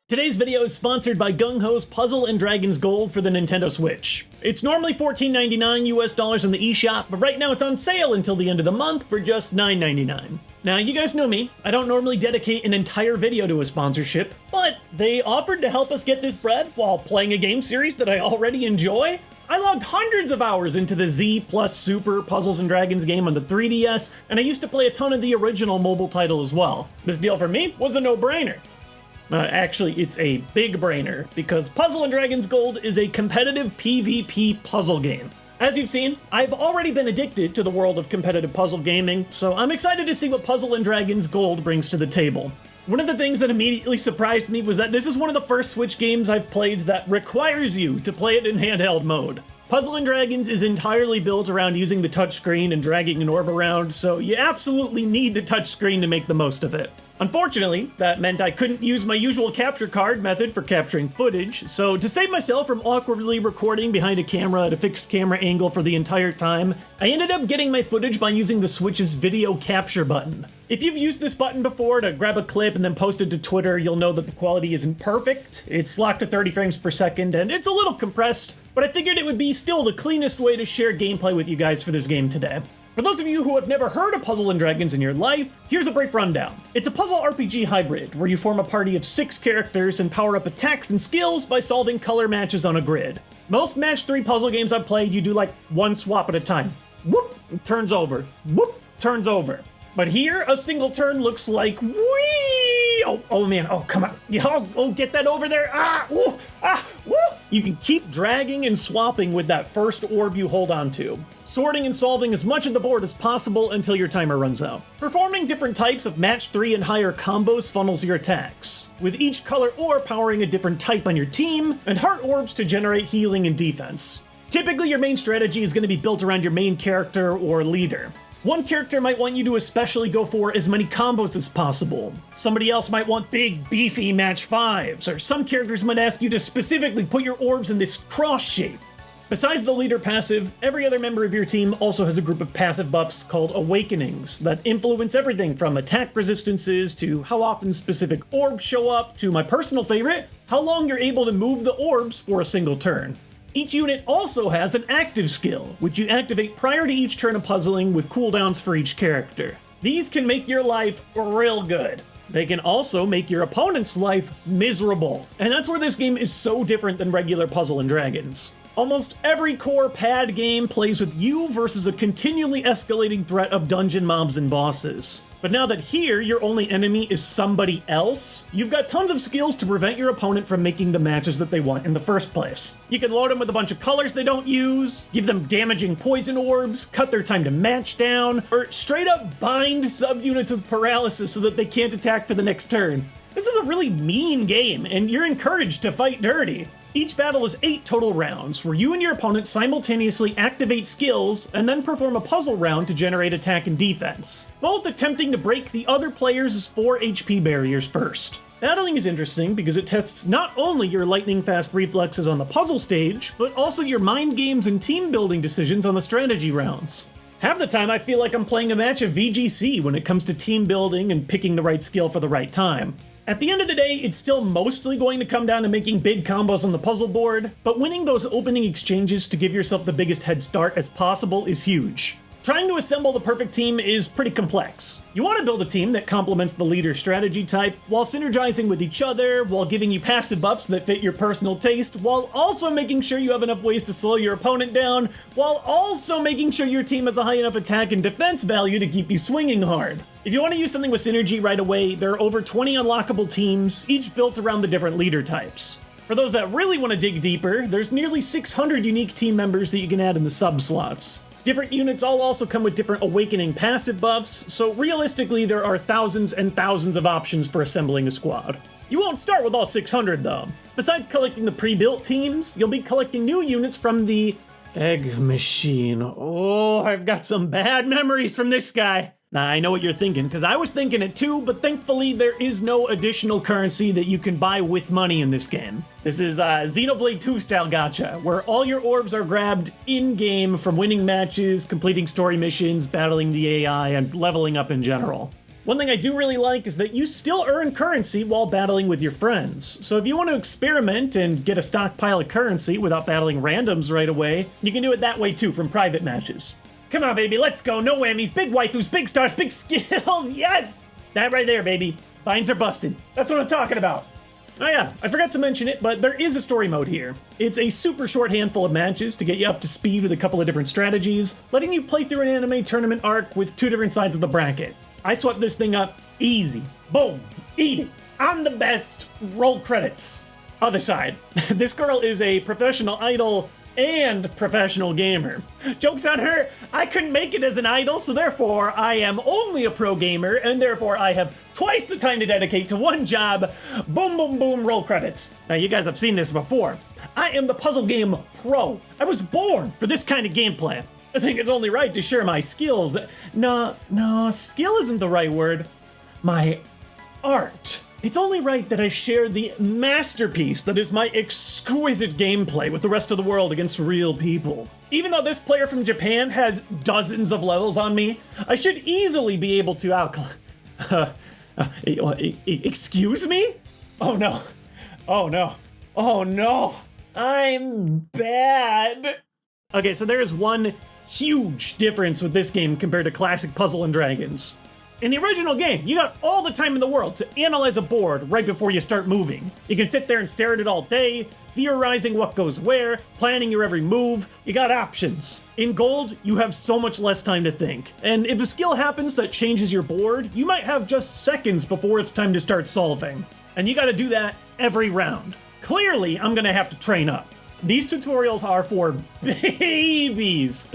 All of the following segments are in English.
Today's video is sponsored by Gung Ho's Puzzle and Dragons Gold for the Nintendo Switch. It's normally $14.99 US dollars in the eShop, but right now it's on sale until the end of the month for just $9.99. Now, you guys know me, I don't normally dedicate an entire video to a sponsorship, but they offered to help us get this bread while playing a game series that I already enjoy. I logged hundreds of hours into the Z plus Super Puzzles and Dragons game on the 3DS, and I used to play a ton of the original mobile title as well. This deal for me was a no-brainer. Actually, it's a big brainer, because Puzzle and Dragons Gold is a competitive PvP puzzle game. As you've seen, I've already been addicted to the world of competitive puzzle gaming, so I'm excited to see what Puzzle and Dragons Gold brings to the table. One of the things that immediately surprised me was that this is one of the first Switch games I've played that requires you to play it in handheld mode. Puzzle and Dragons is entirely built around using the touchscreen and dragging an orb around, so you absolutely need the touchscreen to make the most of it. Unfortunately, that meant I couldn't use my usual capture card method for capturing footage, so to save myself from awkwardly recording behind a camera at a fixed camera angle for the entire time, I ended up getting my footage by using the Switch's video capture button. If you've used this button before to grab a clip and then post it to Twitter, you'll know that the quality isn't perfect. It's locked to 30 frames per second, and it's a little compressed, but I figured it would be still the cleanest way to share gameplay with you guys for this game today. For those of you who have never heard of Puzzle and Dragons in your life, here's a brief rundown. It's a puzzle RPG hybrid, where you form a party of 6 characters and power up attacks and skills by solving color matches on a grid. Most match 3 puzzle games I've played, you do like one swap at a time. Whoop, turns over. Whoop, turns over. But here, a single turn looks like whee! Oh man, oh come on. Oh, get that over there. Woo! You can keep dragging and swapping with that first orb you hold on to, sorting and solving as much of the board as possible until your timer runs out. Performing different types of match 3 and higher combos funnels your attacks, with each color orb powering a different type on your team, and heart orbs to generate healing and defense. Typically, your main strategy is going to be built around your main character or leader. One character might want you to especially go for as many combos as possible. Somebody else might want big, beefy match 5s, or some characters might ask you to specifically put your orbs in this cross shape. Besides the leader passive, every other member of your team also has a group of passive buffs called Awakenings that influence everything from attack resistances to how often specific orbs show up to my personal favorite, how long you're able to move the orbs for a single turn. Each unit also has an active skill, which you activate prior to each turn of puzzling with cooldowns for each character. These can make your life real good. They can also make your opponent's life miserable, and that's where this game is so different than regular Puzzle and Dragons. Almost every core pad game plays with you versus a continually escalating threat of dungeon mobs and bosses. But now that here, your only enemy is somebody else, you've got tons of skills to prevent your opponent from making the matches that they want in the first place. You can load them with a bunch of colors they don't use, give them damaging poison orbs, cut their time to match down, or straight up bind subunits with paralysis so that they can't attack for the next turn. This is a really mean game, and you're encouraged to fight dirty. Each battle is 8 total rounds, where you and your opponent simultaneously activate skills and then perform a puzzle round to generate attack and defense, both attempting to break the other player's 4 HP barriers first. Battling is interesting because it tests not only your lightning-fast reflexes on the puzzle stage, but also your mind games and team-building decisions on the strategy rounds. Half the time I feel like I'm playing a match of VGC when it comes to team building and picking the right skill for the right time. At the end of the day, it's still mostly going to come down to making big combos on the puzzle board, but winning those opening exchanges to give yourself the biggest head start as possible is huge. Trying to assemble the perfect team is pretty complex. You want to build a team that complements the leader strategy type, while synergizing with each other, while giving you passive buffs that fit your personal taste, while also making sure you have enough ways to slow your opponent down, while also making sure your team has a high enough attack and defense value to keep you swinging hard. If you want to use something with synergy right away, there are over 20 unlockable teams, each built around the different leader types. For those that really want to dig deeper, there's nearly 600 unique team members that you can add in the sub-slots. Different units all also come with different awakening passive buffs, so realistically there are thousands and thousands of options for assembling a squad. You won't start with all 600 though. Besides collecting the pre-built teams, you'll be collecting new units from the egg machine. Oh, I've got some bad memories from this guy. Now, I know what you're thinking, because I was thinking it too, but thankfully there is no additional currency that you can buy with money in this game. This is Xenoblade 2 style gacha, where all your orbs are grabbed in-game from winning matches, completing story missions, battling the AI, and leveling up in general. One thing I do really like is that you still earn currency while battling with your friends. So if you want to experiment and get a stockpile of currency without battling randoms right away, you can do it that way too from private matches. Come on, baby, let's go. No whammies, big waifus, big stars, big skills. Yes! That right there, baby. Binds are busted. That's what I'm talking about. Oh yeah, I forgot to mention it, but there is a story mode here. It's a super short handful of matches to get you up to speed with a couple of different strategies, letting you play through an anime tournament arc with 2 different sides of the bracket. I swept this thing up easy. Boom. Eat it. I'm the best. Roll credits. Other side. This girl is a professional idol and professional gamer. Joke's on her. I couldn't make it as an idol, so therefore I am only a pro gamer, and therefore I have twice the time to dedicate to one job. Boom, boom, boom, roll credits. Now you guys have seen this before. I am the puzzle game pro. I was born for this kind of gameplay. I think it's only right to share my skills. No, skill isn't the right word. My art. It's only right that I share the masterpiece that is my exquisite gameplay with the rest of the world against real people. Even though this player from Japan has dozens of levels on me, I should easily be able to excuse me? Oh no. Oh no. Oh no. I'm bad. Okay, so there is one huge difference with this game compared to classic Puzzle and Dragons. In the original game, you got all the time in the world to analyze a board right before you start moving. You can sit there and stare at it all day, theorizing what goes where, planning your every move. You got options. In Gold, you have so much less time to think. And if a skill happens that changes your board, you might have just seconds before it's time to start solving. And you gotta do that every round. Clearly, I'm gonna have to train up. These tutorials are for babies.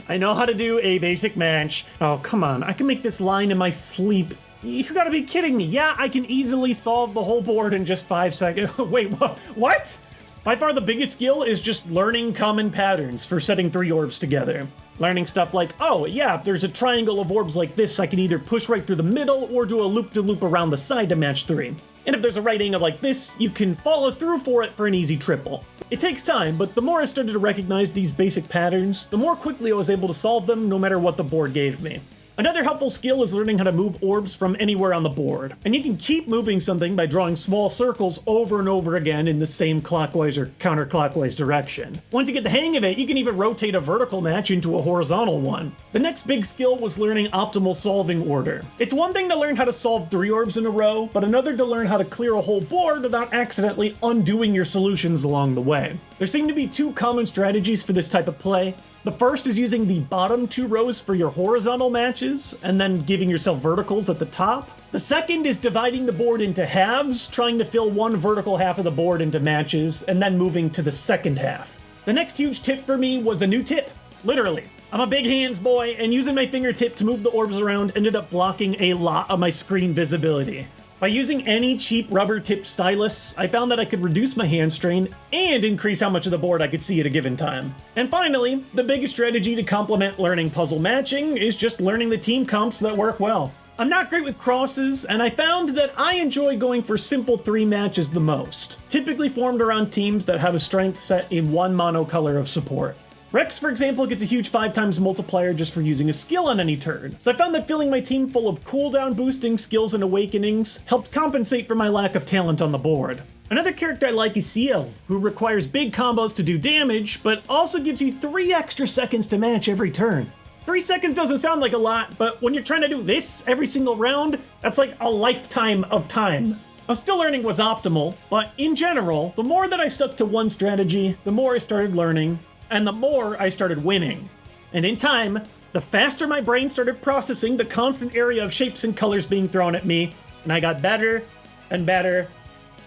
I know how to do a basic match. Oh, come on. I can make this line in my sleep. You gotta be kidding me. Yeah, I can easily solve the whole board in just 5 seconds. Wait, what? By far the biggest skill is just learning common patterns for setting 3 orbs together. Learning stuff like, oh yeah, if there's a triangle of orbs like this, I can either push right through the middle or do a loop-de-loop around the side to match 3. And if there's a right angle like this, you can follow through for it for an easy triple. It takes time, but the more I started to recognize these basic patterns, the more quickly I was able to solve them no matter what the board gave me. Another helpful skill is learning how to move orbs from anywhere on the board. And you can keep moving something by drawing small circles over and over again in the same clockwise or counterclockwise direction. Once you get the hang of it, you can even rotate a vertical match into a horizontal one. The next big skill was learning optimal solving order. It's one thing to learn how to solve 3 orbs in a row, but another to learn how to clear a whole board without accidentally undoing your solutions along the way. There seem to be 2 common strategies for this type of play. The first is using the bottom 2 rows for your horizontal matches, and then giving yourself verticals at the top. The second is dividing the board into halves, trying to fill one vertical half of the board into matches, and then moving to the second half. The next huge tip for me was a new tip, literally. I'm a big hands boy, and using my fingertip to move the orbs around ended up blocking a lot of my screen visibility. By using any cheap rubber tip stylus, I found that I could reduce my hand strain and increase how much of the board I could see at a given time. And finally, the biggest strategy to complement learning puzzle matching is just learning the team comps that work well. I'm not great with crosses, and I found that I enjoy going for simple 3 matches the most, typically formed around teams that have a strength set in one monocolor of support. Rex, for example, gets a huge 5x multiplier just for using a skill on any turn, so I found that filling my team full of cooldown boosting skills and awakenings helped compensate for my lack of talent on the board. Another character I like is Theo, who requires big combos to do damage, but also gives you 3 extra seconds to match every turn. 3 seconds doesn't sound like a lot, but when you're trying to do this every single round, that's like a lifetime of time. I'm still learning what's optimal, but in general, the more that I stuck to one strategy, the more I started learning, and the more I started winning. And in time, the faster my brain started processing the constant area of shapes and colors being thrown at me, and I got better and better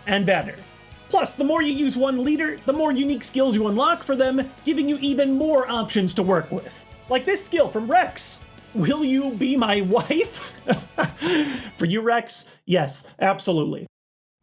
and better. Plus, the more you use one leader, the more unique skills you unlock for them, giving you even more options to work with. Like this skill from Rex. Will you be my wife? For you, Rex, yes, absolutely.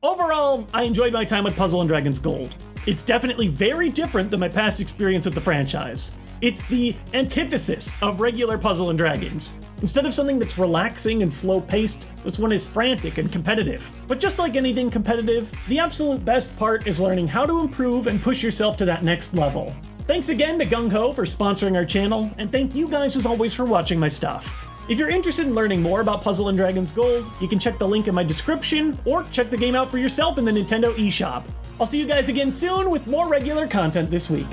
Overall, I enjoyed my time with Puzzle and Dragons Gold. It's definitely very different than my past experience with the franchise. It's the antithesis of regular Puzzle and Dragons. Instead of something that's relaxing and slow-paced, this one is frantic and competitive. But just like anything competitive, the absolute best part is learning how to improve and push yourself to that next level. Thanks again to Gung Ho for sponsoring our channel, and thank you guys as always for watching my stuff. If you're interested in learning more about Puzzle & Dragons Gold, you can check the link in my description, or check the game out for yourself in the Nintendo eShop. I'll see you guys again soon with more regular content this week.